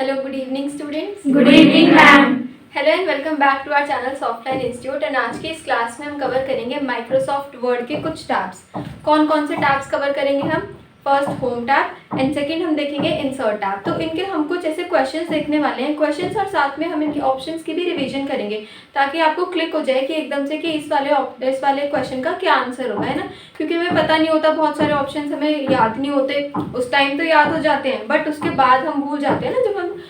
Hello, good evening students. Good evening ma'am. Hello and welcome back to our channel Softline Institute. And आज की इस class में हम cover करेंगे Microsoft word के कुछ टैब्स। कौन कौन से टैब्स कवर करेंगे हम? First home tab and second हम देखेंगे इंसर्ट टैब। तो इनके हम कुछ ऐसे क्वेश्चंस देखने वाले हैं, क्वेश्चंस और साथ में हम इनके ऑप्शंस की भी रिवीजन करेंगे ताकि आपको क्लिक हो जाए कि एकदम से कि इस वाले क्वेश्चन का क्या आंसर होगा, है ना। क्योंकि हमें पता नहीं होता, बहुत सारे ऑप्शंस हमें याद नहीं होते। उस टाइम तो याद हो जाते हैं बट उसके बाद हम भूल जाते हैं ना,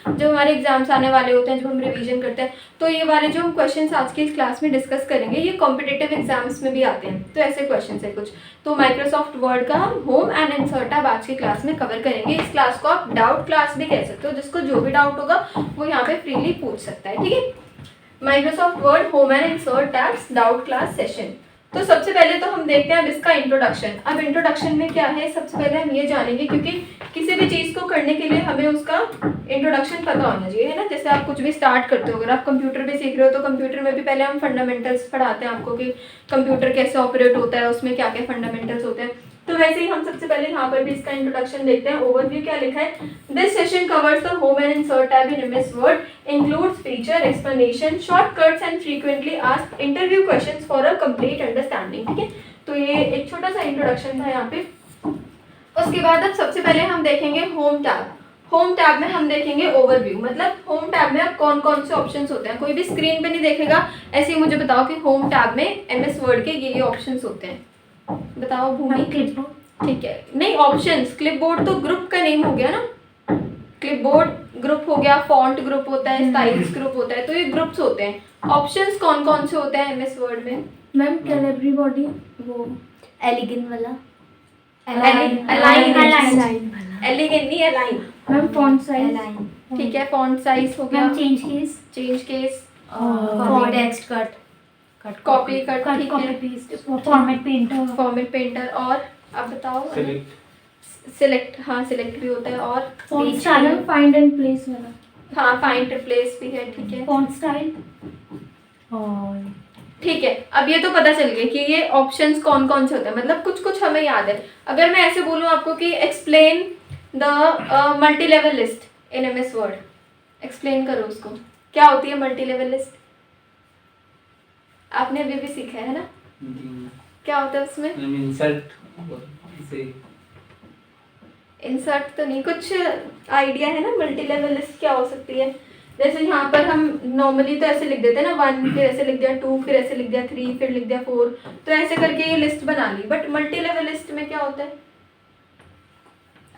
जब हमारे एग्जाम्स आने वाले होते हैं, जब हम रिवीजन करते हैं। तो ये वाले जो हम क्वेश्चंस आज की इस क्लास में डिस्कस करेंगे ये कॉम्पिटिटिव एग्जाम्स में भी आते हैं। तो ऐसे क्वेश्चंस है कुछ। तो माइक्रोसॉफ्ट वर्ड का हम होम एंड इंसर्ट टैब आज की क्लास में कवर करेंगे। इस क्लास को आप डाउट क्लास भी कह सकते हो, जिसको जो भी डाउट होगा वो यहाँ पे फ्रीली पूछ सकता है, ठीक है। Microsoft word home and insert tabs doubt class session. तो सबसे पहले तो हम देखते हैं अब इसका इंट्रोडक्शन। अब इंट्रोडक्शन में क्या है, सबसे पहले हम ये जानेंगे, क्योंकि किसी भी चीज़ को करने के लिए हमें उसका इंट्रोडक्शन पता होना चाहिए, है ना। जैसे आप कुछ भी स्टार्ट करते हो, अगर आप कंप्यूटर भी सीख रहे हो तो कंप्यूटर में भी पहले हम फंडामेंटल्स पढ़ाते हैं आपको कि कंप्यूटर कैसे ऑपरेट होता है, उसमें क्या क्या फंडामेंटल्स होते हैं। तो वैसे ही हम सबसे पहले यहाँ पर भी इसका इंट्रोडक्शन देखते हैं। ओवरव्यू क्या लिखा है, this session covers the home and insert tab in MS word, includes feature explanation, shortcuts and frequently asked interview questions for a complete understanding, ठीक है। तो ये एक छोटा सा इंट्रोडक्शन था यहाँ पे। उसके बाद अब सबसे पहले हम देखेंगे होम टैब। होम टैब में हम देखेंगे ओवरव्यू, मतलब होम टैब में अब कौन कौन से ऑप्शंस होते हैं। कोई भी स्क्रीन पे नहीं देखेगा, ऐसे ही मुझे बताओ कि होम टैब में एमएस वर्ड के ये ऑप्शंस होते हैं। बताओ भूमि। क्लिपबोर्ड। ठीक है, नहीं ऑप्शंस, क्लिपबोर्ड तो ग्रुप का नेम हो गया ना। क्लिपबोर्ड ग्रुप हो गया, फॉन्ट ग्रुप होता है, स्टाइल्स ग्रुप होता है, तो ये ग्रुप्स होते हैं। ऑप्शंस कौन कौन से होते हैं एमएस वर्ड में? मैम कैन एवरीबॉडी वो एलिगन वाला अलाइन एलिगन नहीं, align. Ma'am font size. Align ठीक है, फॉन्ट साइज हो गया, ma'am change case. Change case, text cut copy cut, cut ठीक कॉपी है, paste format painter. Format painter, और आप बताओ। सिलेक्ट, हाँ सिलेक्ट भी होता है। और font style find and place वाला। हाँ फाइंड रिप्लेस भी है, ठीक है। फॉन्ट स्टाइल और ठीक है, अब ये तो पता चल गया कि ये ऑप्शंस कौन कौन से होते हैं, मतलब कुछ कुछ हमें याद है। अगर मैं ऐसे बोलूँ आपको कि explain the multi level list in MS word, explain करो उसको, क्या होती है मल्टी लेवल लिस्ट? आपने अभी भी सीखा है ना, क्या होता है उसमें? इंसर्ट तो नहीं, कुछ आइडिया है ना मल्टी लेवल लिस्ट क्या हो सकती है? जैसे यहाँ पर हम नॉर्मली तो ऐसे लिख देते हैं ना, 1 फिर ऐसे लिख दिया 2 फिर ऐसे लिख दिया 3 फिर लिख दिया 4, तो ऐसे करके ये लिस्ट बना ली। बट मल्टी लेवल लिस्ट में क्या होता है?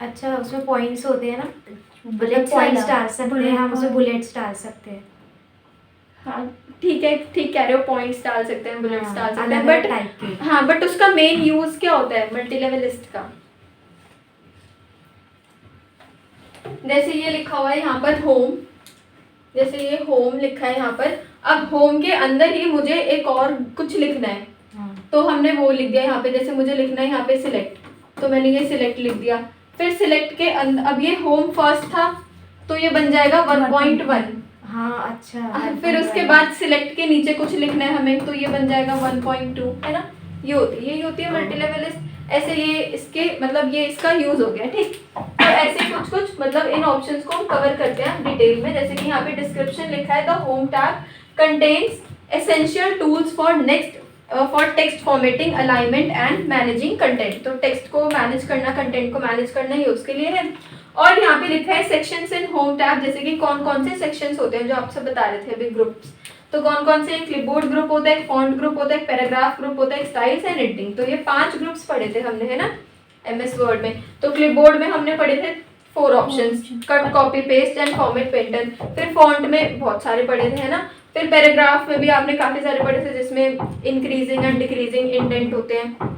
अच्छा, उसमें पॉइंट्स होते हैं ना, बुलेट अच्छा, पॉइंट्स डाल सकते हैं हम, उसमें point। बुलेट्स डाल सकते हैं। हाँ ठीक है, ठीक कह रहे हो, पॉइंट्स डाल सकते हैं, बुलेट्स हाँ, डाल सकते हैं, अलग-अलग बट टाइप के। हाँ बट उसका मेन यूज क्या होता है मल्टी लेवल लिस्ट का? जैसे ये लिखा हुआ है यहाँ पर होम, जैसे ये होम लिखा है यहाँ पर। अब होम के अंदर ही मुझे एक और कुछ लिखना है, तो हमने वो लिख दिया यहाँ पे। जैसे मुझे लिखना है यहाँ पे सिलेक्ट, तो मैंने ये सिलेक्ट लिख दिया। फिर सिलेक्ट के अंदर, अब ये होम फर्स्ट था तो ये बन जाएगा 1.1। हाँ अच्छा। फिर उसके बाद सिलेक्ट के नीचे कुछ लिखना है हमें, तो ये बन जाएगा 1.2, है ना। ये होती है मल्टी लेवल लिस्ट। ऐसे ये इसके मतलब ये इसका यूज हो गया, ठीक। तो ऐसे कुछ कुछ मतलब इन ऑप्शंस को हम कवर करते हैं डिटेल में। जैसे कि यहाँ पे डिस्क्रिप्शन लिखा है, the home tab contains essential tools for text formatting, alignment and managing content. तो टेक्स्ट को मैनेज करना, कंटेंट को मैनेज करना ये उसके लिए है। और यहाँ पे लिखा है सेक्शंस इन होम टैब, जैसे कि कौन कौन से सेक्शंस होते हैं जो आपसे बता रहे थे अभी, ग्रुप्स। तो कौन कौन से? क्लिपबोर्ड ग्रुप होता है, फॉन्ट ग्रुप होता है, पैराग्राफ ग्रुप होता है, स्टाइल्स एंड एडिटिंग। तो ये 5 ग्रुप्स पढ़े थे हमने, है ना, एमएस वर्ड में। तो क्लिपबोर्ड में हमने पढ़े थे 4 options, cut copy paste and format painter. फिर फॉन्ट में बहुत सारे पढ़े थे, है ना। फिर पैराग्राफ में भी आपने काफी सारे पढ़े थे, जिसमें इंक्रीजिंग एंड डिक्रीजिंग इंडेंट होते हैं।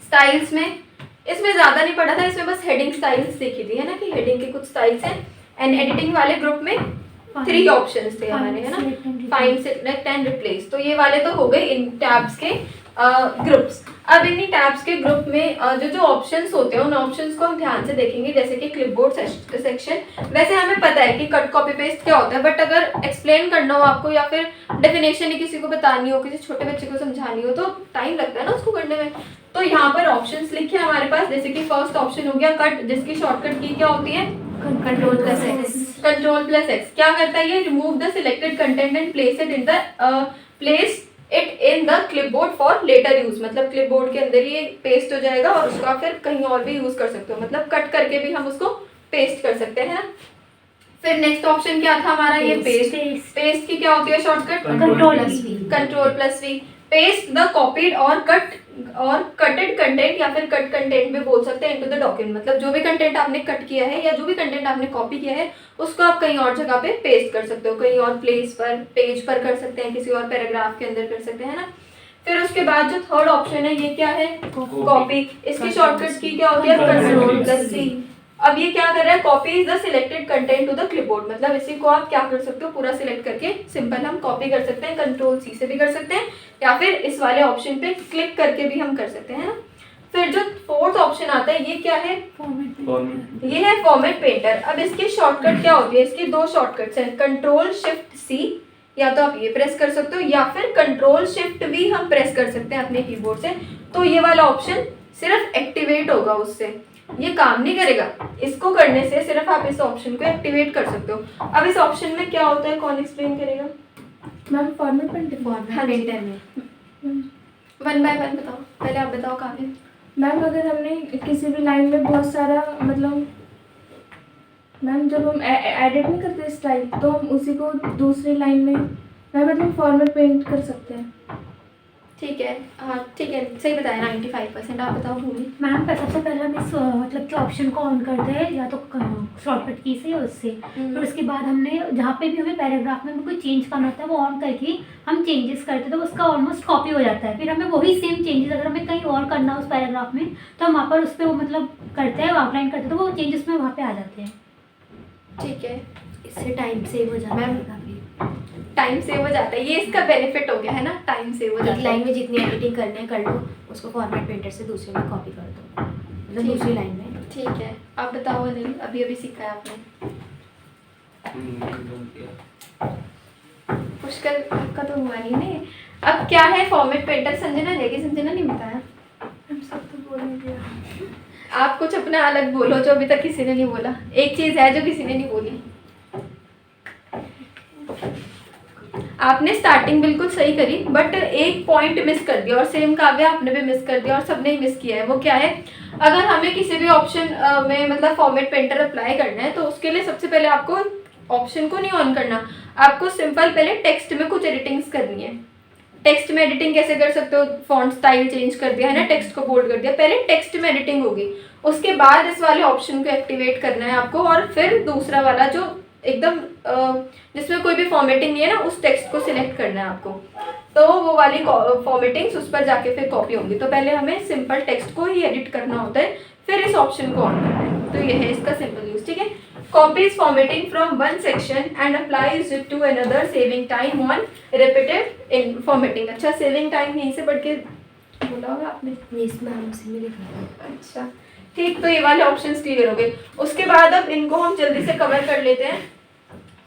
स्टाइल्स में इसमें ज्यादा नहीं पढ़ा था, इसमें बस हेडिंग स्टाइल्स देखी थी, है ना, कि हेडिंग के कुछ स्टाइल्स हैं। एंड एडिटिंग वाले ग्रुप में 3 ऑप्शंस थे हमारे, है ना, फाइंड, सिलेक्ट एंड रिप्लेस। तो ये वाले तो हो गए इन टैब्स के ग्रुप्स। अब इन टैब्स के ग्रुप में जो जो ऑप्शंस होते हैं उन ऑप्शंस को हम ध्यान से देखेंगे। जैसे कि क्लिपबोर्ड सेक्शन, वैसे हमें पता है कि कट कॉपी पेस्ट क्या होता है, बट अगर एक्सप्लेन करना हो आपको या फिर डेफिनेशन ही किसी को बतानी हो, किसी छोटे बच्चे को समझानी हो, तो टाइम लगता है ना उसको करने में। तो यहाँ पर ऑप्शंस लिखे हैं हमारे पास। जैसे कि फर्स्ट ऑप्शन हो गया कट, जिसकी शॉर्टकट की क्या होती है? कंट्रोल कंट्रोल प्लस एक्स क्या करता है, ये remove the selected content and place it in the clipboard for later use, मतलब क्लिपबोर्ड के अंदर ये पेस्ट हो जाएगा और उसका फिर कहीं और भी यूज कर सकते हो, मतलब कट करके भी हम उसको पेस्ट कर सकते हैं ना। फिर नेक्स्ट ऑप्शन क्या था हमारा, ये पेस्ट। पेस्ट की क्या होती है shortcut, control plus V. Paste the copied और कटेड कंटेंट या फिर कट कंटेंट भी बोल सकते हैं इनटू द डॉक्यूमेंट, मतलब जो भी कंटेंट आपने कट किया है या जो भी कंटेंट आपने कॉपी किया है उसको आप कहीं और जगह पे पेस्ट कर सकते हो, कहीं और प्लेस पर, पेज पर कर सकते हैं, किसी और पैराग्राफ के अंदर कर सकते हैं ना। फिर उसके बाद जो थर्ड ऑप्शन है ये क्या है, कॉपी। इसकी शॉर्टकट की क्या होती है, कंट्रोल प्लस सी। अब ये क्या कर रहा है, copy the selected content to the clipboard, मतलब इसी को आप क्या कर सकते हो, पूरा सिलेक्ट करके सिंपल हम कॉपी कर सकते हैं, कंट्रोल सी से भी कर सकते हैं या फिर इस वाले ऑप्शन पे क्लिक करके भी हम कर सकते हैं ना। फिर जो फोर्थ ऑप्शन आता है ये क्या है, ये है फॉर्मेट पेंटर। अब इसकी शॉर्टकट क्या होती है, इसकी दो शॉर्टकट्स हैं, कंट्रोल शिफ्ट सी, या तो आप ये प्रेस कर सकते हो या फिर कंट्रोल शिफ्ट वी हम प्रेस कर सकते हैं अपने कीबोर्ड से। तो ये वाला ऑप्शन सिर्फ एक्टिवेट होगा, उससे ये काम नहीं करेगा। इसको करने से सिर्फ आप इस ऑप्शन को एक्टिवेट कर सकते हो। अब इस ऑप्शन में क्या होता है, कौन एक्सप्लेन करेगा मैम? फॉर्मेट पेंटर में वन बाय वन बताओ, पहले आप बताओ काव्य। मैम अगर हमने किसी भी लाइन में बहुत सारा मतलब मैम जब हम एडिट नहीं करते स्टाइल तो हम उसी को दूसरी लाइन में मैम मतलब फॉर्मेट पेंट कर सकते हैं। ठीक है, हाँ ठीक है, सही बताया 95%। आप बताओ भूमि। मैम पर सबसे पहले हम इस मतलब कि ऑप्शन को ऑन करते हैं या तो शॉर्टकट की से या उससे, फिर उसके बाद हमने जहाँ पे भी हमें पैराग्राफ में कोई चेंज करना होता है वो ऑन करके हम चेंजेस करते हैं तो उसका ऑलमोस्ट कॉपी हो जाता है। फिर हमें वही सेम चेंजेस अगर हमें कहीं और करना हो उस पैराग्राफ में तो हम वहाँ पर उस पर वो मतलब करते हैं, आउटलाइन करते हैं तो वो चेंजेस में वहाँ पर आ जाते हैं। ठीक है, इससे टाइम सेव हो जाता है काफी। टाइम सेव हो जाता है, ये इसका बेनिफिट हो गया है ना, टाइम सेव हो जाता एक है। लाइन में जितनी एडिटिंग करने हैं कर लो, उसको फॉर्मेट पेंटर से दूसरे में कॉपी कर दो, मतलब दूसरी लाइन में। ठीक है, आप बताओ अनिल, अभी अभी सीखा है आपने। पुष्कर आपका तो हुआ नहीं है। अब क्या है फॉर्मेट पेंटर, संजना रहेगी, संजना नहीं बताया, हम सब तो बोल ही दिया। आप कुछ अपना अलग बोलो जो अभी तक किसी ने नहीं बोला। एक चीज़ है जो किसी ने नहीं बोली। आपने स्टार्टिंग बिल्कुल सही करी बट एक पॉइंट मिस कर दिया, और सेम काव्य आपने भी मिस कर दिया और सबने ही मिस किया है। वो क्या है, अगर हमें किसी भी ऑप्शन में मतलब फॉर्मेट पेंटर अप्लाई करना है तो उसके लिए सबसे पहले आपको ऑप्शन को नहीं ऑन करना, आपको सिंपल पहले टेक्स्ट में कुछ एडिटिंग्स करनी है। टेक्स्ट में एडिटिंग कैसे कर सकते हो, फॉन्ट स्टाइल चेंज कर दिया है ना, टेक्स्ट को बोल्ड कर दिया, पहले टेक्स्ट में एडिटिंग होगी, उसके बाद इस वाले ऑप्शन को एक्टिवेट करना है आपको, और फिर दूसरा वाला जो एकदम जिसमें कोई भी फॉर्मेटिंग नहीं है ना, उस टेक्स्ट को सिलेक्ट करना है आपको, तो वो वाली फॉर्मेटिंग्स उस पर जाके फिर कॉपी होंगी। तो पहले हमें सिंपल टेक्स्ट को ही एडिट करना होता है, फिर इस ऑप्शन को ऑन करना है। तो ये है इसका सिंपल यूज, ठीक है। Copies formatting from one section and applies it to another, saving time on repeated in formatting. अच्छा, सेविंग टाइम यहीं से बढ़ के बोला होगा आपने, इसमें हम उसी में लिखा। अच्छा ठीक, तो ये वाले ऑप्शंस क्लियर हो गए। उसके बाद अब इनको हम जल्दी से कवर कर लेते हैं,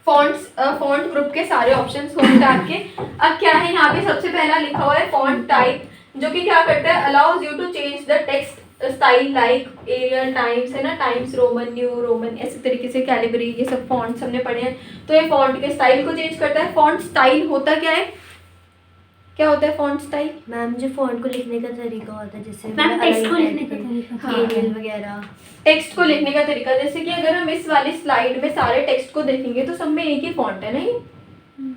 फॉन्ट ग्रुप के सारे ऑप्शंस होम टैब के। अब क्या है, यहाँ पे सबसे पहला लिखा हुआ है फॉन्ट टाइप, जो कि क्या करता है, allows you to change the text style like Arial, Times है ना, टाइम्स रोमन, न्यू रोमन, ऐसे तरीके से कैलिबरी, ये सब फॉन्ट्स हमने पढ़े हैं। तो ये फॉन्ट के स्टाइल को चेंज करता है। फॉन्ट स्टाइल होता क्या है, क्या होता है फॉन्ट स्टाइल? मैम जो फॉन्ट को लिखने का तरीका होता है, जैसे मैम टेक्स्ट को लिखने का तरीका, एरियल वगैरह, टेक्स्ट को लिखने का तरीका, जैसे कि अगर हम इस वाली स्लाइड में सारे टेक्स्ट को देखेंगे तो सब में एक ही फॉन्ट है, नहीं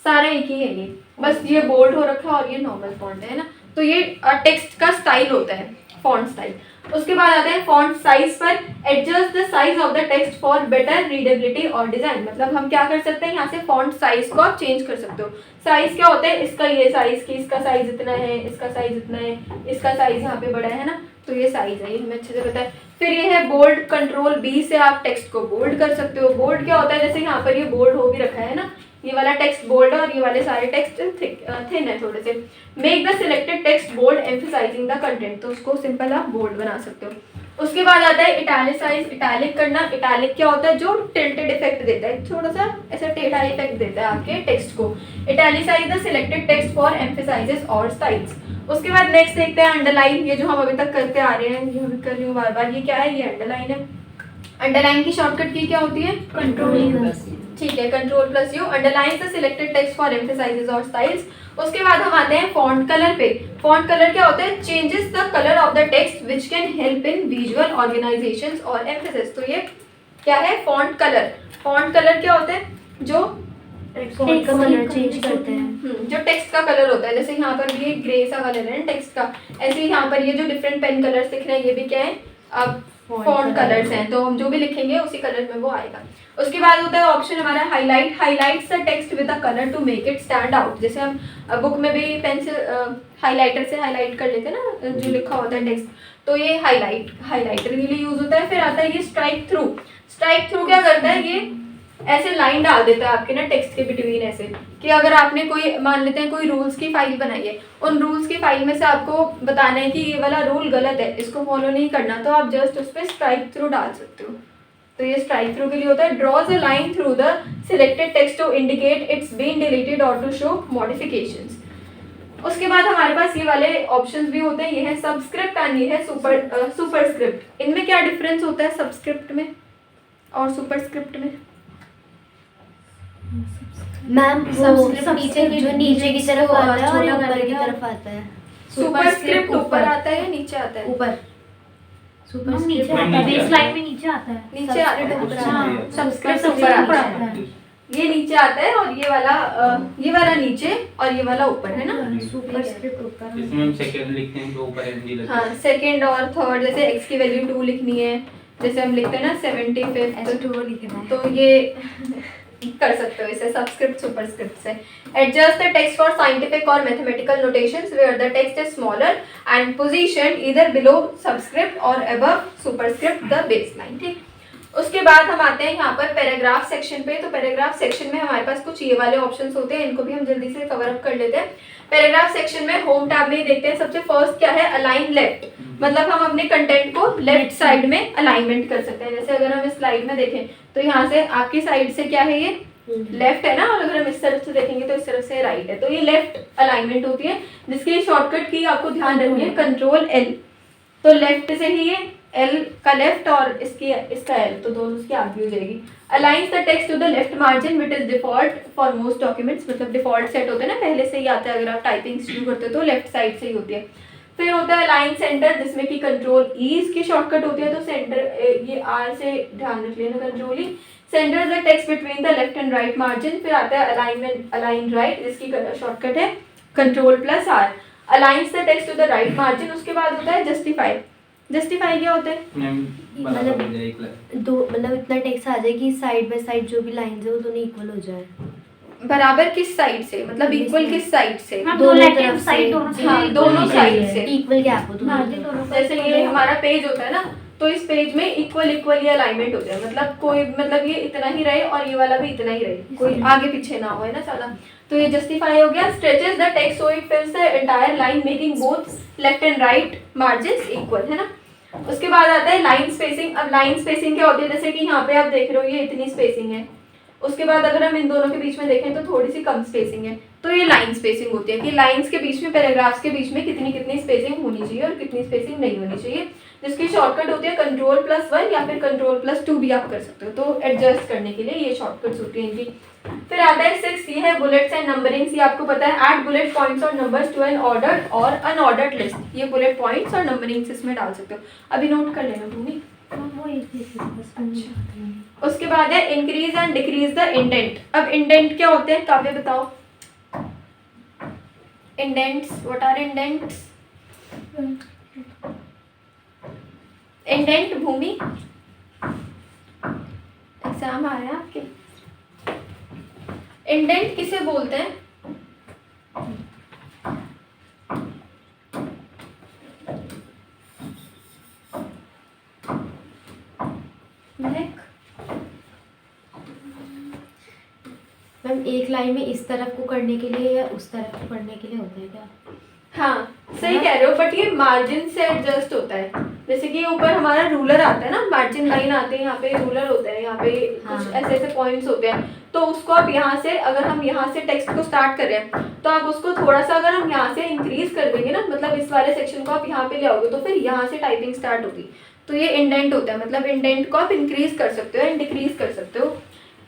सारा एक ही है, ये बस ये बोल्ड हो रखा है और ये नॉर्मल फॉन्ट है ना। तो ये टेक्स्ट का स्टाइल होता है, फॉन्ट स्टाइल। उसके बाद आते हैं फॉन्ट साइज पर, adjust the size of the text for better readability और डिजाइन। मतलब हम क्या कर सकते हैं, यहाँ से फॉन्ट साइज को आप चेंज कर सकते हो। साइज क्या होता है, इसका ये साइज की, इसका साइज इतना है, इसका साइज इतना है, इसका साइज यहाँ पे बड़ा है ना, तो ये साइज है, ये हमें अच्छे से पता है। फिर ये है बोल्ड, कंट्रोल बी से आप टेक्स्ट को बोल्ड कर सकते हो। बोल्ड क्या होता है, जैसे यहाँ पर ये बोल्ड हो भी रखा है ना, ये वाला टेक्स्ट बोल्ड है और ये वाले सारे टेक्स्ट थिन है थोड़े से। Make the selected text bold emphasizing the content, तो उसको सिंपल आप बोल्ड बना सकते हो। उसके बाद आता है इटैलिसाइज, इटैलिक करना। इटैलिक क्या होता है, जो टिल्टेड इफेक्ट देता है, थोड़ा सा ऐसा टेढ़ा इफेक्ट देता है आपके टेक्स्ट को। Italicise the selected text for emphasises और स्टाइल्स। उसके बाद नेक्स्ट देखते हैं अंडरलाइन, ये जो हम अभी तक करते आ रहे हैं, ये मैं कर रही हूँ बार बार, ये क्या है, ये अंडरलाइन है। अंडरलाइन की शॉर्टकट की क्या होती है? कंट्रोल ठीक है, control plus you underline the selected text for emphasises और स्टाइल्स। उसके बाद हम आते हैं फॉन्ट कलर पे। फॉन्ट कलर क्या होता है? Changes the colour of the text which can help in visual organisations और एम्फेसिस। तो ये क्या है? Font colour. फॉन्ट कलर क्या होता है? जो फॉन्ट का कलर चेंज करते हैं। जो टेक्स्ट का कलर होता है, जैसे यहाँ पर ये ग्रे सा कलर है टेक्स्ट का, ऐसे ही यहाँ पर ये जो डिफरेंट पेन कलर्स दिख रहे हैं ये भी क्या है? अब फॉन्ट कलर्स हैं, तो हम जो भी लिखेंगे उसी कलर में वो आएगा। उसके बाद होता है ऑप्शन हमारा highlight. Highlights the text with a colour to make it stand out. जैसे हम बुक में भी पेंसिल हाईलाइटर से हाईलाइट कर लेते हैं ना जो लिखा होता है टेक्स्ट, तो ये हाईलाइटर के लिए यूज होता है। फिर आता है ये स्ट्राइक थ्रू। स्ट्राइक थ्रू क्या करता है? ये ऐसे लाइन डाल देता है आपके ना टेक्स्ट के बिटवीन, ऐसे कि अगर आपने कोई मान लेते हैं कोई रूल्स की फाइल बनाई है, उन रूल्स की फाइल में से आपको बताना है कि ये वाला रूल गलत है, इसको फॉलो नहीं करना, तो आप जस्ट उस पर स्ट्राइक थ्रू डाल सकते हो। तो ये स्ट्राइक थ्रू के लिए होता है। Draws a line through the selected text to indicate it's been deleted और टू शो मॉडिफिकेशंस। उसके बाद हमारे पास ये वाले ऑप्शंस भी होते हैं, ये है सबस्क्रिप्ट एंड ये है सुपरस्क्रिप्ट। इनमें क्या डिफरेंस होता है सबस्क्रिप्ट में और सुपरस्क्रिप्ट में? मैम सबस्क्रिप्ट नीचे की तरफ आता है और ऊपर की तरफ आता है। सुपरस्क्रिप्ट ऊपर आता है या नीचे आता है? ऊपर। नीचे आता है, बेस लाइन में नीचे आता है। नीचे आता है। हाँ, सबस्क्रिप्ट सबसे ऊपर ऊपर आता है। आता है। ये नीचे आता है और ये वाला नीचे और ये वाला ऊपर है ना? सुपरस्क्रिप्ट ऊपर। इसमें हम सेकंड लिखते हैं तो ऊपर एनजी लगता है। हाँ, सेकंड और थर्ड, जैसे एक्स की वैल्यू 2 लिखनी है, जैसे हम लिखते हैं ना 75 ऐसे 2 लिखना है। तो ये कर सकते हो इसे सबस्क्रिप्ट सुपरस्क्रिप्ट से। Adjust the text for scientific और mathematical notations where the text is smaller and positioned either below subscript और अबव सुपरस्क्रिप्ट द बेसलाइन। ठीक, उसके बाद हम आते हैं यहाँ पर पैराग्राफ सेक्शन पे। तो पैराग्राफ सेक्शन में हमारे पास कुछ ये वाले ऑप्शंस होते हैं, इनको भी हम जल्दी से कवर अप कर लेते हैं। पैराग्राफ सेक्शन में होम टैब में देखते हैं सबसे फर्स्ट क्या है? Align left. मतलब हम अपने कंटेंट को लेफ्ट साइड में अलाइनमेंट कर सकते हैं। जैसे अगर हम इस स्लाइड में देखें तो यहाँ से आपकी साइड से क्या है? ये लेफ्ट है ना, और अगर हम इस तरफ से देखेंगे तो इस तरफ से राइट है। तो ये लेफ्ट अलाइनमेंट होती है, जिसकी शॉर्टकट की आपको ध्यान रखनी है कंट्रोल एल। तो लेफ्ट से ही ये एल का लेफ्ट और इसका एल, तो दोनों उसकी आगे हो जाएगी। Aligns the text to the left margin which is default for most documents. मतलब डिफॉल्ट सेट होते हैं ना, पहले से ही आता है, अगर आप टाइपिंग शुरू करते हो तो लेफ्ट साइड से ही होती है। फिर होता है अलाइन सेंटर, जिसमें कि कंट्रोल ई इसकी शॉर्टकट होती है। तो सेंटर ये आर से ध्यान रख लेना, control E centre the text between the left and right margin. फिर आता है अलाइनमेंट अलाइन राइट, जिसकी शॉर्टकट है control plus R. Aligns the text to the right margin. उसके बाद होता है जस्टिफाई। जस्टिफाई क्या होता है? मतलब इतना टेक्स्ट आ जाए कि साइड बाय साइड जो भी लाइंस है वो दोनों इक्वल हो जाए। बराबर किस साइड से? मतलब इक्वल किस साइड से? हाँ, दोनों दोनों तरफ साइड से। दोनों हाँ, दोनों साइड से इक्वल गैप हो मार्जिन दोनों। दोनों जैसे ये हमारा पेज होता है ना, तो इस पेज में इक्वल ये अलाइनमेंट हो जाए। मतलब ये इतना ही रहे और ये वाला भी इतना ही रहे, कोई आगे पीछे ना हो, है ना ज्यादा। तो ये जस्टिफाई हो गया। Stretches the text so it फिल्स the entire line making both left and right margins equal, है ना। उसके बाद आता है लाइन स्पेसिंग। अब लाइन स्पेसिंग क्या होती है? जैसे कि यहाँ पे आप देख रहे हो ये इतनी स्पेसिंग है, उसके बाद अगर हम इन दोनों के बीच में देखें तो थोड़ी सी कम स्पेसिंग है, तो ये लाइन स्पेसिंग होती है कि लाइंस के बीच में, पैराग्राफ्स के बीच में कितनी स्पेसिंग होनी चाहिए और कितनी स्पेसिंग नहीं होनी चाहिए, जिसकी शॉर्टकट होती है कंट्रोल प्लस 1 या फिर कंट्रोल प्लस 2 भी आप कर सकते हो। तो एडजस्ट करने के लिए ये शॉर्टकट्स होती हैं इनकी। फिर आता है 6, ये है बुलेट्स एंड नंबरिंग्स। ये आपको पता है, ऐड बुलेट पॉइंट्स और नंबर्स टू एन ऑर्डर्ड और अनऑर्डर्ड लिस्ट। ये बुलेट पॉइंट्स और नंबरिंग्स इसमें डाल सकते हो, अभी नोट कर लेना भूमि। वो एक ही चीज़ बस अच्छा। उसके बाद है increase and decrease the indent. अब इंडेंट क्या होते हैं? काव्य बताओ। Indents, what are indents? Indent Bhumi, exam आ रहा है आपके। इंडेंट किसे बोलते हैं? मैम एक लाइन में इस तरफ को करने के लिए या उस तरफ को करने के लिए होता है क्या? हाँ, सही कह रहे हो, बट ये मार्जिन से एडजस्ट होता है। जैसे कि ऊपर हमारा रूलर आता है ना, मार्जिन लाइन आते हैं, यहाँ पे रूलर होता है, यहाँ पे कुछ ऐसे पॉइंट्स होते हैं, तो उसको आप यहाँ से, अगर हम यहाँ से टेक्स्ट को स्टार्ट कर रहे हैं तो आप उसको थोड़ा सा अगर हम यहाँ से इंक्रीज कर देंगे ना, मतलब इस वाले सेक्शन को आप यहाँ पे ले आओगे तो फिर यहाँ से टाइपिंग स्टार्ट होगी। तो ये इंडेंट होता है, मतलब इंडेंट को आप इंक्रीज कर सकते हो एंड डिक्रीज कर सकते हो।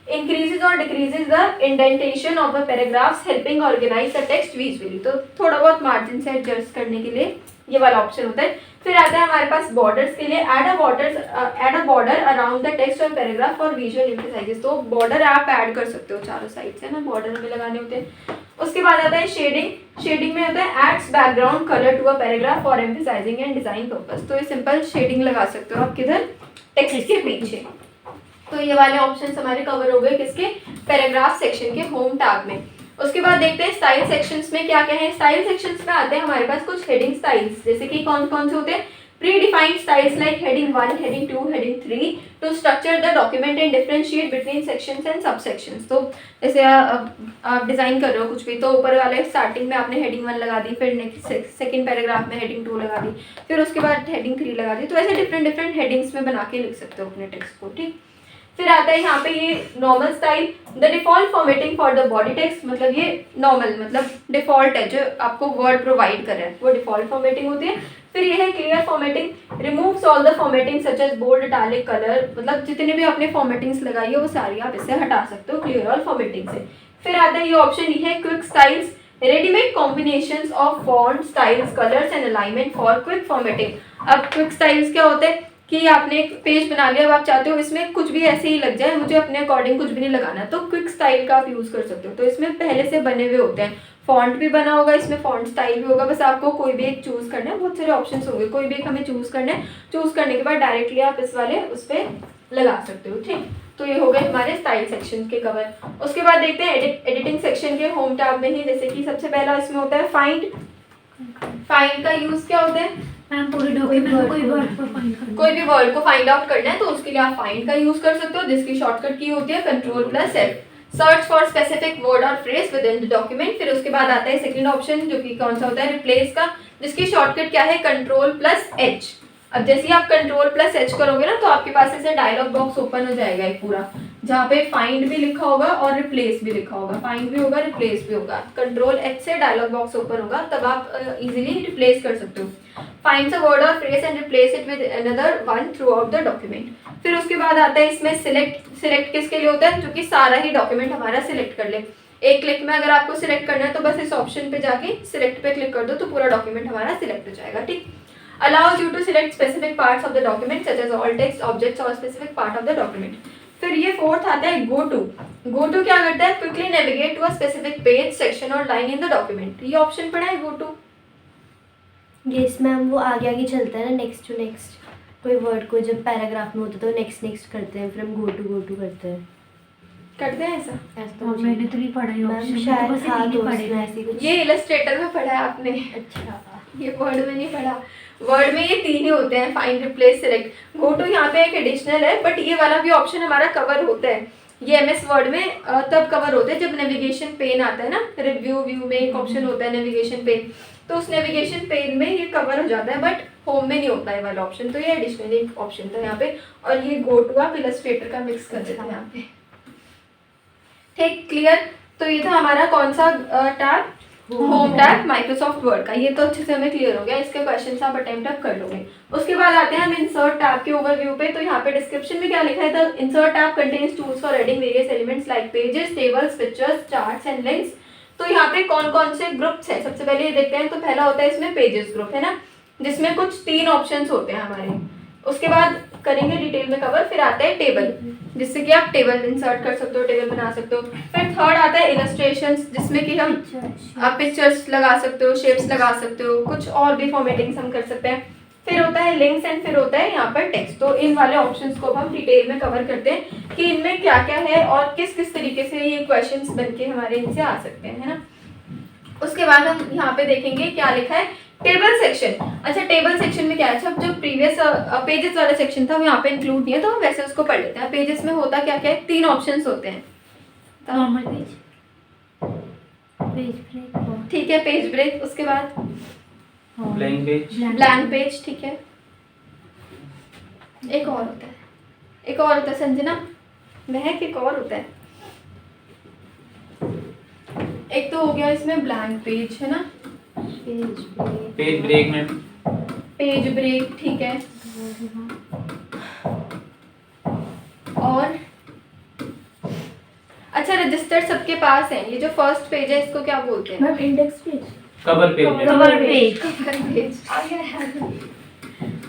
इंक्रीजेज और decreases the indentation of the paragraphs helping organise the text visually. तो थोड़ा बहुत मार्जिन से एडजस्ट करने के लिए ये वाला ऑप्शन होता है। फिर आता है हमारे पास बॉर्डर्स के लिए, add a border around the text और पैराग्राफ फॉर विजुअल एम्फेसाइजेस। तो बॉर्डर आप ऐड कर सकते हो चारों साइड से ना, बॉर्डर हमें लगाने होते हैं। उसके बाद आता है शेडिंग में होता है adds background colour to a paragraph for emphasising and design purpose. तो ये सिंपल शेडिंग लगा सकते हो आप किधर, टेक्स्ट के पीछे। तो ये वाले ऑप्शंस हमारे कवर हो गए किसके, पैराग्राफ सेक्शन के होम टैब में। उसके बाद देखते हैं स्टाइल सेक्शंस में क्या क्या है। स्टाइल सेक्शंस में आते हैं हमारे पास कुछ हेडिंग स्टाइल्स, जैसे कि कौन कौन से होते हैं, predefined styles like heading 1, heading 2, heading 3 to structure the document and differentiate between sections and subsections. तो जैसे आप डिजाइन कर रहे हो कुछ भी, तो ऊपर वाले स्टार्टिंग में आपने हेडिंग 1 लगा दी, फिर नेक्स्ट सेकंड पैराग्राफ में हेडिंग 2 लगा दी, फिर उसके बाद हेडिंग 3 लगा दी। तो ऐसे डिफरेंट हेडिंग्स में बना के लिख सकते हो अपने टेक्स्ट को, ठीक। फिर आता है यहाँ पे ये normal style, the default formatting for the body text, मतलब ये नॉर्मल मतलब डिफॉल्ट है, जो आपको वर्ड प्रोवाइड कर रहा है वो डिफॉल्ट फॉर्मेटिंग होती है। फिर ये है clear formatting, removes all the formatting such as bold, italic, colour, मतलब जितने भी आपने फॉर्मेटिंग्स लगाई है वो सारी आप इससे हटा सकते हो क्लियर ऑल फॉर्मेटिंग से। फिर आता है ये ऑप्शन, ये है quick styles, readymade combinations of font styles, colours and alignment for quick formatting. अब क्विक स्टाइल्स क्या होते हैं कि आपने एक पेज बना लिया, अब आप चाहते हो इसमें कुछ भी ऐसे ही लग जाए, मुझे अपने अकॉर्डिंग कुछ भी नहीं लगाना, तो क्विक स्टाइल का आप यूज़ कर सकते हो। तो इसमें पहले से बने हुए होते हैं, फॉन्ट भी बना होगा, इसमें फॉन्ट स्टाइल भी होगा, बस आपको कोई भी एक चूज़ करना है, बहुत सारे ऑप्शंस होंगे, कोई भी एक हमें चूज़ करना है। चूज़ करने के बाद डायरेक्टली आप इस वाले उस पर लगा सकते हो, ठीक। तो ये हो गए हमारे स्टाइल सेक्शन के कवर। उसके बाद देखते हैं एडिटिंग सेक्शन के होम टैब में ही, जैसे कि सबसे पहला इसमें होता है फाइंड का यूज़ क्या होता है, मैम पूरे डॉक्यूमेंट में कोई वर्ड को फाइंड करना, कोई भी वर्ड को फाइंड आउट करना है तो उसके लिए आप फाइंड का यूज कर सकते हो, जिसकी शॉर्टकट की होती है Ctrl+F। Search for specific word और phrase within the document. फिर उसके बाद आता है सेकंड ऑप्शन, जो कि कौन सा होता है, रिप्लेस का, जिसकी शॉर्टकट क्या है, Ctrl+H। अब जैसे ही आप Ctrl+H करोगे ना, तो आपके पास ऐसे डायलॉग बॉक्स ओपन हो जाएगा एक पूरा, जहाँ पे फाइंड भी लिखा होगा और रिप्लेस भी लिखा होगा, फाइंड भी होगा, रिप्लेस भी होगा। Ctrl+H से डायलॉग बॉक्स ओपन होगा, तब आप इजीली रिप्लेस कर सकते हो। फाइंड अ वर्ड और phrase and replace it with another one through out the document. फिर उसके बाद आता है इसमें सिलेक्ट किसके लिए होता है, जो कि सारा ही डॉक्यूमेंट हमारा सिलेक्ट कर ले। एक क्लिक में अगर आपको सिलेक्ट करना है तो बस इस ऑप्शन पे जाके सिलेक्ट पे क्लिक कर दो, तो पूरा डॉक्यूमेंट हमारा सिलेक्ट हो जाएगा, ठीक। allows you to select specific parts of the document such as all text, objects or specific part of the document। फिर ये फोर्थ आता है गो टू क्या करता है, quickly navigate to a specific page, section और लाइन इन द डॉक्यूमेंट। ये option पड़ा है गो टू, यस मैम, वो आगे आगे चलता है ना, नेक्स्ट टू नेक्स्ट। कोई वर्ड को जब पैराग्राफ में होता है तो नेक्स्ट करते हैं, फिर हम गो टू करते हैं ऐसा। ऐसा तो और मुझे- मैंने तो नहीं पढ़ा ये मैम ऑप्शन, शायद बस था इतनी तो पढ़े उसमें थे। ऐसी कुछ। ये इलस्ट्रेटर में पढ़ा है आपने, अच्छा, ये वर्ड में नहीं पढ़ा। वर्ड में ये 3 ही होते हैं, find, replace, select. Go to यहाँ पे एक एडिशनल है, बट ये वाला भी ऑप्शन हमारा कवर होता है। ये MS वर्ड में तब कवर होता है जब नेविगेशन पेन आता है ना, रिव्यू व्यू में एक ऑप्शन होता है नेविगेशन पेन, तो उस नेविगेशन पेन में ये कवर हो जाता है, बट होम में नहीं होता है वाला ऑप्शन। तो ये एडिशनल एक ऑप्शन था यहाँ पे, और ये गो टू आप इलस्ट्रेटर का मिक्स कर देते हैं यहाँ पे, ठीक, क्लियर। तो ये था हमारा कौन सा tab, home tab Microsoft word का। ये तो अच्छे से हमें क्लियर हो गया, इसके क्वेश्चन आप अटेम्प्ट कर लोगे। उसके बाद आते हैं हम इंसर्ट टैब के ओवरव्यू पे। तो यहाँ पे डिस्क्रिप्शन में क्या लिखा है, the insert tab contains tools for adding various elements like pages, tables, pictures, charts and links. तो यहाँ पे कौन कौन से ग्रुप्स हैं, सबसे पहले ये देखते हैं। तो पहला होता है इसमें पेजेस ग्रुप, है ना, जिसमें कुछ 3 ऑप्शंस होते हैं हमारे। उसके बाद करेंगे डिटेल में कवर। फिर आता है टेबल, जिससे कि आप टेबल इंसर्ट कर सकते हो, टेबल बना सकते हो। फिर थर्ड आता है इलस्ट्रेशंस, जिसमें कि हम आप पिक्चर्स लगा सकते हो, शेप्स लगा सकते हो, कुछ और भी फॉर्मेटिंग्स हम कर सकते हैं। फिर होता है लिंक्स एंड फिर होता है यहाँ पर टेक्स्ट। तो इन वाले ऑप्शंस को हम डिटेल में कवर करते हैं कि इनमें क्या क्या है और किस किस तरीके से ये क्वेश्चंस बनके हमारे इनसे आ सकते हैं, है ना। उसके बाद हम यहाँ पे देखेंगे क्या लिखा है, टेबल सेक्शन। अच्छा, टेबल सेक्शन में क्या है, अच्छा जो प्रीवियस पेजेस वाला सेक्शन था वो यहाँ पे इंक्लूड नहीं है, तो हम वैसे उसको पढ़ लेते हैं। पेजेस में होता क्या क्या है, 3 ऑप्शंस होते हैं। नॉर्मल पेज ब्रेक, ठीक है, पेज ब्रेक। उसके बाद ब्लैंक पेज, ब्लैंक पेज, ठीक है। एक और होता है संजना, महक, एक और होता है। एक तो हो गया इसमें ब्लैंक पेज, है ना, पेज ब्रेक में, पेज ब्रेक, ठीक है। और अच्छा, रजिस्टर सबके पास है। ये जो फर्स्ट पेज है इसको क्या बोलते हैं? Ma'am index page. Cover page है। Cover page. Cover page.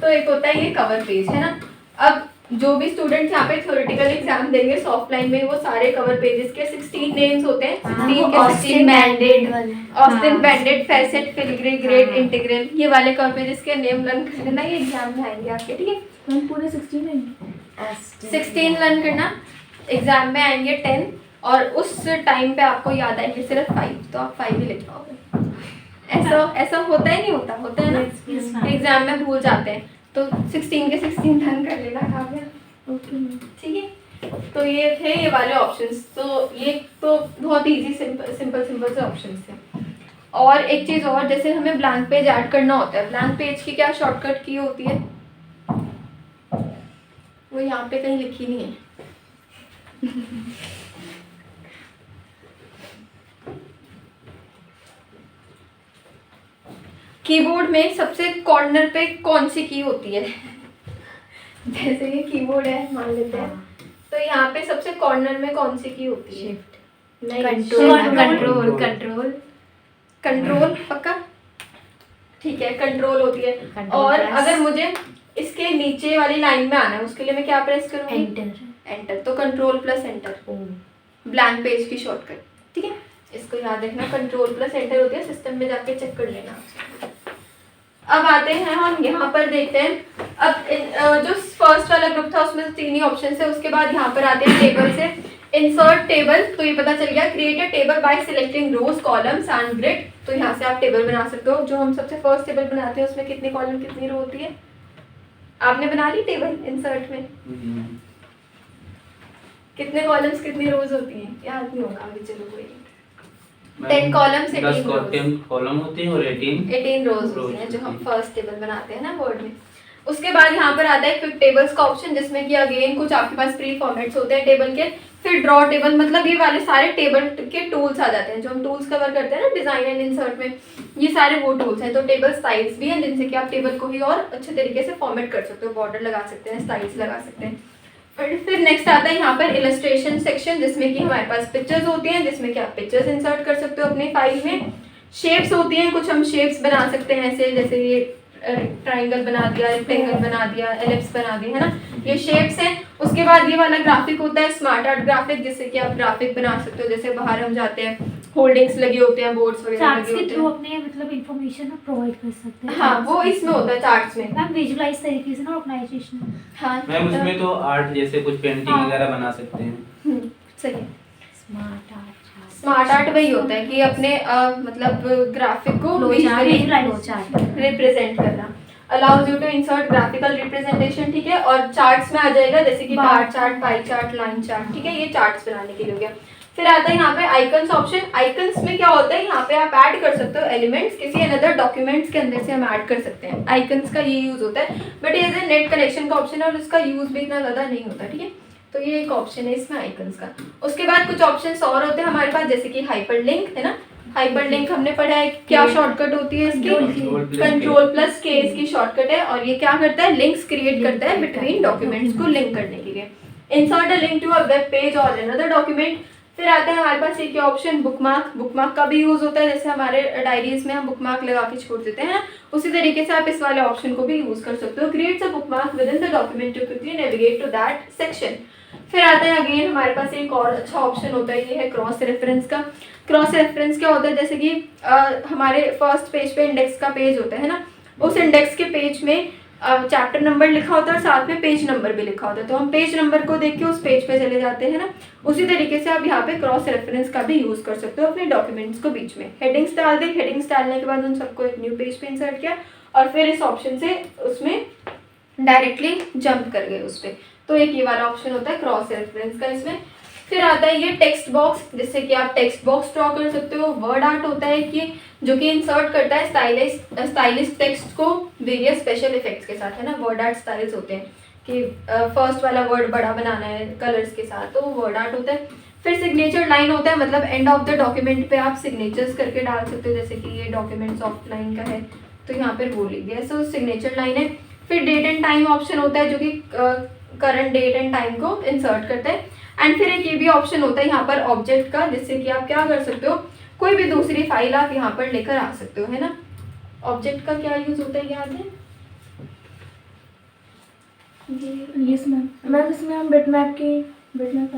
तो एक होता है ये कवर पेज, है ना। अब जो भी स्टूडेंट्स यहाँ पे थ्योरेटिकल एग्जाम देंगे सॉफ्टलाइन में, वो सारे कवर पेजेस के 16 नेम्स होते हैं। 16 के 16 banded, Austin banded, facet, filigree, grade, integral, ये वाले कवर पेजेस के नेम लर्न कर लेना, ये एग्जाम में आएंगे आपके, ठीक है। मैम पूरे 16 है। 16 लर्न करना, एग्जाम में आएंगे 10, और उस टाइम पे आपको याद आएंगे सिर्फ 5, तो आप 5 ही लिख पाओगे। ऐसा होता है, नहीं होता? होता है ना, एग्जाम में भूल जाते हैं। तो 16 के 16 लर्न कर लेना, कहा गया। Okay ma'am. ठीक है, तो ये थे ये वाले ऑप्शंस। तो ये तो बहुत इजी सिंपल से ऑप्शंस थे। और एक चीज़ और, जैसे हमें ब्लैंक पेज ऐड करना होता है, ब्लैंक पेज की क्या शॉर्टकट की होती है? वो यहाँ पे कहीं लिखी नहीं है। कीबोर्ड में सबसे कॉर्नर पे कौन सी की होती है? जैसे ये कीबोर्ड है मान लेते हैं, तो यहाँ पे सबसे कॉर्नर में कौन सी की होती है? कंट्रोल पक्का? ठीक है, कंट्रोल होती है। और अगर मुझे इसके नीचे वाली लाइन में आना है, उसके लिए मैं क्या प्रेस करूँगी? एंटर। तो control plus enter, blank page की शॉर्टकट, ठीक है। इसको याद रखना, कंट्रोल प्लस एंटर होती है, सिस्टम में जाके चेक कर लेना। अब आते हैं हम यहाँ पर देखते हैं। अब जो फर्स्ट वाला ग्रुप था उसमें 3 ही ऑप्शन है। उसके बाद यहाँ पर आते हैं टेबल से, इंसर्ट टेबल। तो ये पता चल गया, create a table by selecting rows, columns and grid. तो यहाँ से आप टेबल बना सकते हो। जो हम सबसे फर्स्ट टेबल बनाते हैं उसमें कितनी कॉलम कितनी रो होती है? आपने बना ली टेबल इंसर्ट में? कितने कॉलम्स कितनी रोज होती हैं? याद नहीं होगा अभी, चलो कोई 10 कॉलम्स 18 कॉलम होती है और 18 रोज होती हैं जो हम फर्स्ट टेबल बनाते हैं ना वर्ड में। उसके बाद यहाँ पर आता है क्विक टेबल्स का ऑप्शन, जिसमें कि अगेन कुछ आपके पास प्री फॉर्मेट्स होते हैं टेबल के। फिर ड्रॉ टेबल, मतलब ये वाले सारे टेबल के टूल्स आ जाते हैं जो हम टूल्स कवर करते हैं ना डिजाइन एंड इंसर्ट में, ये सारे वो टूल्स हैं। तो टेबल स्टाइल्स भी हैं जिनसे कि आप टेबल को ही और अच्छे तरीके से फॉर्मेट कर सकते हो, बॉर्डर लगा सकते हैं, स्टाइल्स लगा सकते हैं। फिर नेक्स्ट आता है यहाँ पर इलस्ट्रेशन सेक्शन, जिसमें कि हमारे पास पिक्चर्स होती हैं, जिसमें कि आप पिक्चर्स इंसर्ट कर सकते हो अपनी फाइल में। शेप्स होती हैं, कुछ हम शेप्स बना सकते हैं ऐसे, जैसे ये ट्राइंगल बना दिया, रेक्टेंगल बना दिया, एलिप्स बना दिया, है ना, ये शेप्स हैं। उसके बाद ये वाला ग्राफिक होता है स्मार्ट आर्ट ग्राफिक, जिससे कि आप ग्राफिक बना सकते हो। जैसे बाहर हम जाते हैं, होल्डिंग्स लगे होते हैं, बोर्ड्स वगैरह लगे होते हैं, अपने मतलब इंफॉर्मेशन प्रोवाइड कर सकते हैं। हाँ, वो इसमें होता है चार्ट्स में। मैम विजुअलाइज तरीके से ना ऑर्गेनाइजेशन। हाँ मैम, उसमें तो आर्ट जैसे कुछ पेंटिंग वगैरह बना सकते हैं। सही है। स्मार्ट आर्ट वही होता है कि अपने मतलब ग्राफिक को रिप्रेजेंट करना। Allows you to insert graphical representation, ठीक है। और चार्ट्स में आ जाएगा, जैसे कि bar chart, pie chart, line chart, ठीक है, ये चार्ट्स बनाने के लिए हो गया। फिर आता है यहाँ पे आइकन्स ऑप्शन। आइकन्स में क्या होता है, यहाँ पे आप ऐड कर सकते हो एलिमेंट्स, किसी अनदर डॉक्यूमेंट्स के अंदर से हम ऐड कर सकते हैं। आइकन्स का ये यूज होता है, बट ये नेट कनेक्शन का ऑप्शन है और उसका यूज भी इतना ज्यादा नहीं होता, ठीक है। तो ये एक ऑप्शन है इसमें आइकन्स का। उसके बाद कुछ ऑप्शंस और होते हैं हमारे पास, जैसे कि हाइपरलिंक, है ना। हाइपरलिंक हमने पढ़ा है, क्या शॉर्टकट होती है इसकी? कंट्रोल प्लस के इसकी शॉर्टकट है, और ये क्या करता है, लिंक्स क्रिएट करता है बिटवीन डॉक्यूमेंट्स को लिंक करने के लिए। Insert a link to a web page और अनदर डॉक्यूमेंट। फिर आता है हमारे पास एक ऑप्शन बुकमार्क। बुकमार्क का भी यूज होता है, जैसे हमारे डायरीज में हम बुकमार्क लगा के छोड़ देते हैं, उसी तरीके से आप इस वाले ऑप्शन को भी यूज कर सकते हो। Creates a bookmark within the document to quickly navigate to that section. फिर आता है अगेन हमारे पास एक और अच्छा ऑप्शन होता है, ये है क्रॉस रेफरेंस का। क्रॉस रेफरेंस क्या होता है, जैसे कि हमारे फर्स्ट पेज पे इंडेक्स का पेज होता है ना, उस इंडेक्स के पेज में चैप्टर नंबर लिखा होता है और साथ में पेज नंबर भी लिखा होता है। तो हम पेज नंबर को देख के उस पेज पे चले जाते हैं ना, उसी तरीके से आप यहाँ पे क्रॉस रेफरेंस का भी यूज कर सकते हो अपने डॉक्यूमेंट्स को बीच में। हेडिंग्स डाल दें, हेडिंग्स डालने के बाद उन सबको एक न्यू पेज पे इंसर्ट किया और फिर इस ऑप्शन से उसमें डायरेक्टली जंप कर गए उस पर। तो एक ये वाला ऑप्शन होता है क्रॉस रेफरेंस का इसमें। फिर आता है ये टेक्स्ट बॉक्स, जिससे कि आप टेक्स्ट बॉक्स ड्रॉ कर सकते हो। वर्ड आर्ट होता है कि जो कि इंसर्ट करता है स्टाइलिश टेक्स्ट को वेरियस स्पेशल इफेक्ट्स के साथ, है ना। वर्ड आर्ट स्टाइल्स होते हैं कि फर्स्ट वाला वर्ड बड़ा बनाना है कलर्स के साथ, तो वर्ड आर्ट होता है। फिर सिग्नेचर लाइन होता है, मतलब एंड ऑफ द डॉक्यूमेंट पे आप सिग्नेचर्स करके डाल सकते हो, जैसे कि ये डॉक्यूमेंट सॉफ्ट लाइन का है तो यहाँ पर वो लिख दिया, सो सिग्नेचर लाइन है। फिर डेट एंड टाइम ऑप्शन होता है, जो कि करंट डेट एंड टाइम को इंसर्ट करते हैं। एंड फिर एक ये भी ऑप्शन होता है यहाँ पर ऑब्जेक्ट का, जिससे कि आप क्या कर सकते हो, कोई भी दूसरी फाइल आप यहाँ पर लेकर आ सकते हो, है ना। ऑब्जेक्ट का क्या यूज होता है याद है? यस मैम इसमें हम बिटमैप का है ना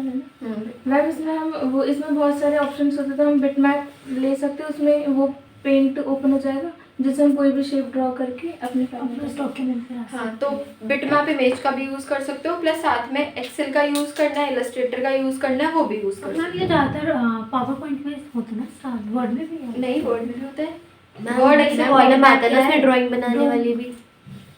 मैम, इसमें हम वो इसमें बहुत सारे ऑप्शंस होते थे, हम बिटमैप ले सकते हैं, उसमें वो पेंट ओपन हो जाएगा जिससे हम कोई भी शेप ड्रॉ करके अपने फाइल में बस डॉक्यूमेंट में हाँ, तो बिटमैप इमेज का भी यूज कर सकते हो, प्लस साथ में एक्सेल का यूज करना है, इलस्ट्रेटर का यूज करना है, वो भी यूज कर मैम सकते ये ज़्यादातर पावर पॉइंट में होता है ना, वर्ड में भी हो। है। नहीं, वर्ड में भी होता है। मैम Word इसमें exam कॉलम bitmap आता है ना, क्या है? उसमें ड्राइंग बनाने Drawing। वाली भी।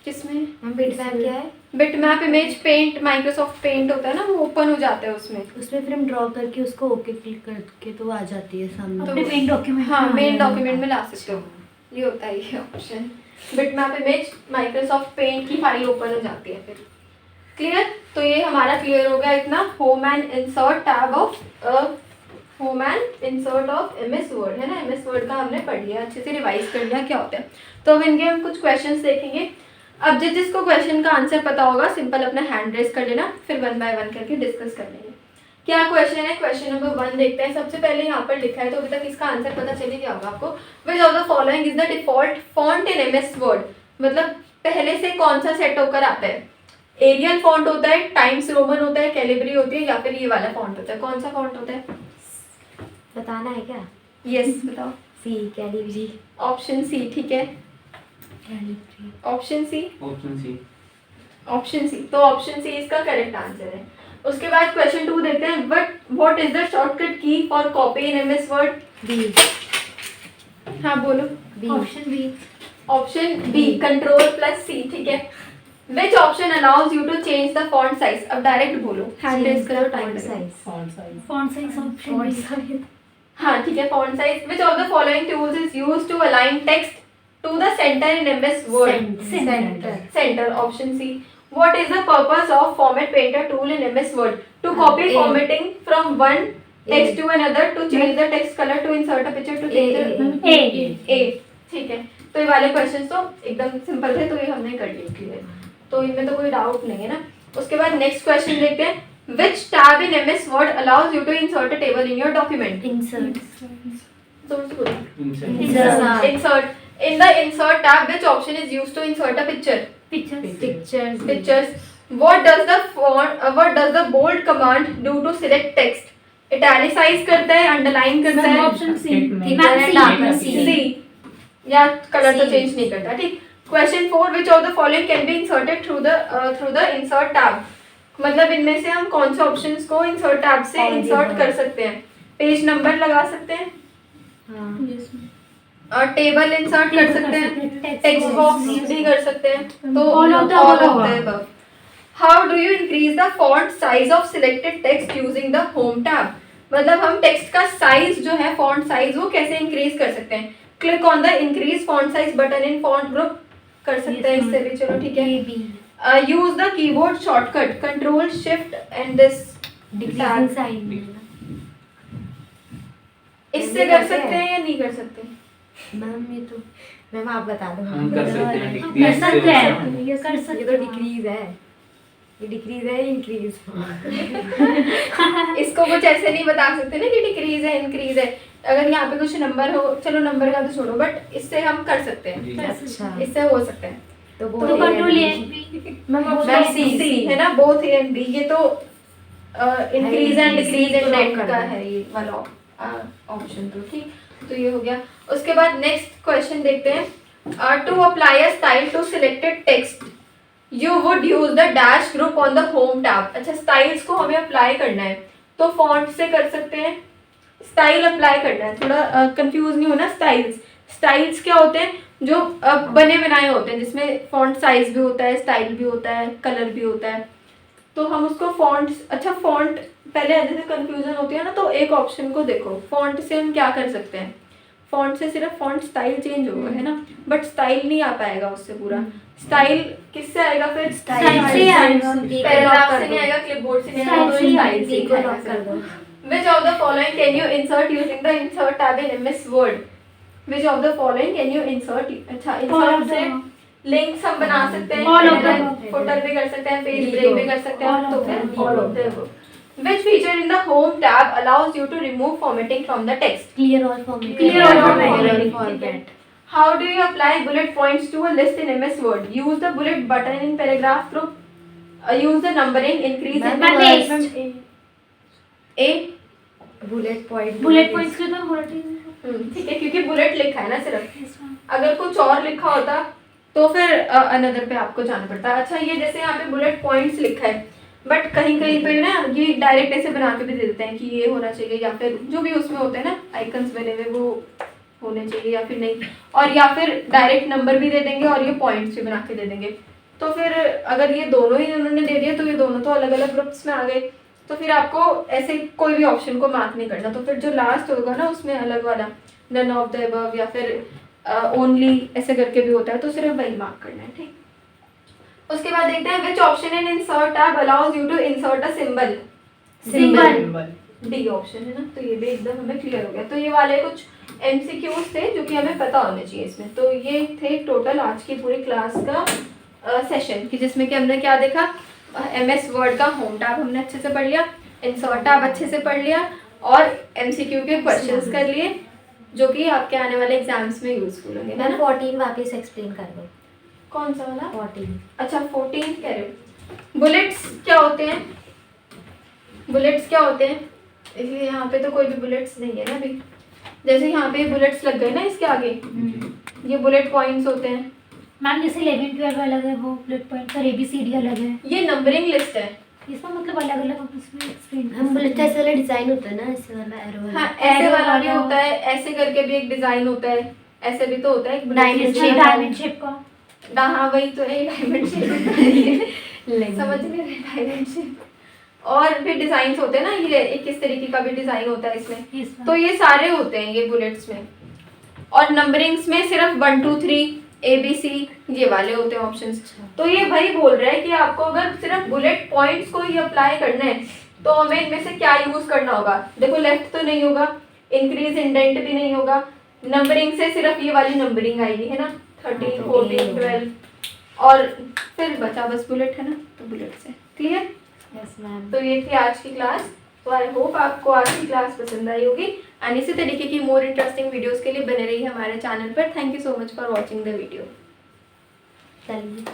किसमें? मैम बिटमैप क्या है? Bitmap image paint, Microsoft paint होता है ना, वो ओपन हो जाता है उसमें। उसमें फिर हम ड्रॉ करके उसको ओके क्लिक करके तो आ जाती है सामने। अपने मेन डॉक्यूमेंट हाँ, मेन डॉक्यूमेंट में ला सकते हो, ये होता है ये option. Bitmap image Microsoft paint की फाइल ओपन हो जाती है फिर। क्लियर? तो ये हमारा क्लियर हो गया इतना, home and insert tab of home and insert of MS word, है ना। एमएस वर्ड का हमने पढ़ लिया, अच्छे से रिवाइज कर लिया क्या होता है। तो अब इनके हम कुछ क्वेश्चंस देखेंगे। अब जिसको क्वेश्चन का आंसर पता होगा सिंपल अपना हैंड रेस कर लेना, फिर 1 बाय 1 करके डिस्कस कर लेंगे। क्या क्वेश्चन है? क्वेश्चन नंबर 1 देखते हैं। सबसे पहले यहाँ पर लिखा है, तो अभी तक इसका आंसर पता चल ही गया होगा आपको। विच of the following is the default font in MS word, मतलब पहले से कौन सा सेट होकर आता है? एरियल फॉन्ट होता है, टाइम्स रोमन होता है, कैलिब्री होती है, या फिर ये वाला फॉन्ट होता है? कौन सा फॉन्ट होता है? बताना है क्या? यस बताओ। सी कैलिब्री। ऑप्शन सी, ठीक है। Calibri. Option C, option C. Option C, तो ऑप्शन सी इसका करेक्ट आंसर है। उसके बाद क्वेश्चन 2 देखते हैं। What is the shortcut key for copy in MS Word? B. हाँ बोलो। B. Option B. Option B, control plus C, ठीक है। Which option allows you to change the font size? अब डायरेक्ट बोलो, हैंड रेज करो, time size. Font size option B. हाँ ठीक है, font size. Which of the following tools is used to align text to the centre in MS Word? Centre. Center, option C. What is the purpose of format painter tool in MS Word? To copy A. formatting from one text to another, to change the text color, to insert a picture, to change the A. ठीक है, तो ये वाले question तो एकदम simple थे, तो ये हमने कर लिए क्लियर, तो इनमें तो कोई डाउट नहीं है ना। उसके बाद नेक्स्ट क्वेश्चन देखते हैं। Which tab in MS Word allows you to insert a table in your document? Insert. Insert. In the insert tab, which option is used to insert a picture? Pictures. Pictures. What does the bold command do to select text? Italicize करता है, underline करता है, option C. C, या colour तो change नहीं करता, ठीक। Question 4, which of the following can be inserted through the insert tab? मतलब इनमें से हम कौन से ऑप्शंस को इंसर्ट टैब से इंसर्ट कर सकते हैं? पेज नंबर लगा सकते हैं, यस टेबल इंसर्ट कर सकते हैं, टेक्स्ट बॉक्स भी कर सकते हैं, तो All of the above. How do you increase the font size of selected text using the home tab? मतलब हम टेक्स्ट का साइज जो है, फॉन्ट साइज, वो कैसे इंक्रीज कर सकते हैं? Click on the increase font size button in font group कर सकते हैं इससे भी, चलो ठीक है। Use the keyboard shortcut control shift and this decreasing sign. इससे कर सकते हैं या नहीं कर सकते? मैम ये तो मैम आप बता दो। हम कर सकते हैं, कर decrease से सकते हो हैं, सकता है। कर ये सकते तो हैं। डिक्रीज है, ये डिक्रीज है इंक्रीज। इसको कुछ ऐसे नहीं बता सकते ना कि डिक्रीज है इंक्रीज है। अगर यहाँ पे कुछ नंबर हो, चलो नंबर का तो छोड़ो, बट इससे हम कर सकते हैं, जी। अच्छा इससे हो सकता है। तो तो कंट्रोल ए मैम मैम सी है ना, बोथ ए एंड बी, ये तो increase and decrease and net का है ये वाला ऑप्शन, तो ठीक, तो ये हो गया। उसके बाद नेक्स्ट क्वेश्चन देखते हैं। To apply a style to selected text you would use the dash group on the home tab. अच्छा, स्टाइल्स को हमें अप्लाई करना है तो फॉन्ट से कर सकते हैं, स्टाइल अप्लाई करना है, थोड़ा कंफ्यूज नहीं होना। स्टाइल्स क्या होते हैं? जो बने बनाए होते हैं, जिसमें फॉन्ट साइज भी होता है, स्टाइल भी होता है, कलर भी होता है, तो हम उसको फॉन्ट, अच्छा फॉन्ट पहले जैसे कंफ्यूजन होती है ना, तो एक ऑप्शन को देखो, फॉन्ट से हम क्या कर सकते हैं? फॉन्ट से सिर्फ फॉन्ट स्टाइल चेंज होगा, है ना, बट स्टाइल नहीं आ पाएगा उससे पूरा। स्टाइल किससे आएगा फिर? स्टाइल से आएगा। पैराग्राफ से नहीं आएगा, क्लिपबोर्ड से नहीं आएगा, तो स्टाइल से को आएगा लॉक कर दो। Which of the following can you insert using the insert tab in MS Word? Which of the following can you insert? अच्छा, All of insert the से above. लिंक्स हम बना सकते हैं, All of the above. Footer भी कर सकते हैं, पेज ब्रेक भी कर सकते हैं, All of तो the फिर above. All of the above. Which feature in the home tab allows you to remove formatting from the text? Clear all format. Clear all format. format. How do you apply bullet points to a list in MS Word? Use the bullet button in paragraph group. Use the numbering, increase in Ma'am, next. A. Bullet point. Bullet points के तो bullet ठीक है, क्योंकि bullet लिखा है ना सिर्फ. अगर कुछ और लिखा होता तो फिर अनदर पे आपको जाना पड़ता. अच्छा, ये जैसे यहाँ पे बुलेट पॉइंट्स लिखा है, बट कहीं कहीं पे ना ये डायरेक्ट ऐसे बना के भी दे देते हैं कि ये होना चाहिए, या फिर जो भी उसमें होते हैं ना आइकन्स बने हुए वो होने चाहिए या फिर नहीं, और या फिर डायरेक्ट नंबर भी दे देंगे और ये पॉइंट्स भी बना के दे देंगे. तो फिर अगर ये दोनों ही उन्होंने दे दिया तो ये दोनों तो अलग अलग ग्रुप्स में आ गए, तो फिर आपको ऐसे कोई भी ऑप्शन को मार्क नहीं करना. तो फिर जो लास्ट होगा ना उसमें अलग वाला नन ऑफ द अबव या फिर ओनली ऐसे करके भी होता है, तो सिर्फ वही मार्क करना है. ठीक. उसके बाद देखते हैं which option in insert tab allows you to insert a symbol. Symbol. D option है ना, तो ये भी एकदम हमें क्लियर हो गया. तो ये वाले कुछ एमसीक्यूज थे जो कि हमें पता होने चाहिए इसमें. तो ये थे टोटल आज की पूरी क्लास का सेशन कि जिसमें कि हमने क्या देखा, एमएस वर्ड का होम टैब हमने अच्छे से पढ़ लिया, इंसर्ट टैब अच्छे से पढ़ लिया और एमसीक्यू के क्वेश्चंस कर लिए जो कि आपके आने वाले एग्जाम्स में यूजफुल होंगे. है मैम ना? 14 वापस एक्सप्लेन कर दो. कौन सा वाला? 14. अच्छा 14 कह रहे हो. बुलेट्स क्या होते हैं? बुलेट्स क्या होते हैं? इसलिए यहाँ पे तो कोई भी बुलेट्स नहीं है ना अभी. जैसे यहाँ पे बुलेट्स लग गए ना इसके आगे, ये बुलेट पॉइंट्स होते हैं. मैम जैसे 11 12 अलग है, वो बुलेट पॉइंट और ABCD अलग है. ये नंबरिंग लिस्ट है. इसका मतलब अलग अलग हम इसमें एक्सप्लेन हम बुलेट ऐसे वाला डिजाइन होता है ना, ऐसे वाला एरो. हाँ, ऐसे वाला भी वाला। होता है, ऐसे करके भी एक डिजाइन होता है, ऐसे भी तो होता है एक Diamond shape. डायमंड शेप का. हाँ वही तो है, डायमंड शेप. समझ नहीं रहे डायमंड शेप. और भी डिजाइन होते हैं ना, ये एक इस तरीके का भी डिजाइन होता है इसमें. तो ये सारे होते हैं ये बुलेट्स में. और नंबरिंग्स में सिर्फ 1 2 3 ABC ये वाले होते हैं ऑप्शंस. तो ये वही बोल रहा है कि आपको अगर सिर्फ बुलेट पॉइंट्स को ही अप्लाई करना है तो हमें इनमें से क्या यूज करना होगा. देखो लेफ्ट तो नहीं होगा, इंक्रीज इंडेंट भी नहीं होगा, नंबरिंग से सिर्फ ये वाली नंबरिंग आएगी है ना, 13 14 12, और फिर बचा बस बुलेट है ना, तो बुलेट से क्लियर. Yes ma'am. तो ये थी आज की क्लास. तो आई होप आपको आज की क्लास पसंद आई होगी एंड इसी तरीके की मोर इंटरेस्टिंग वीडियोस के लिए बने रहिए हमारे चैनल पर. Thank you so much for watching the video. चलिए.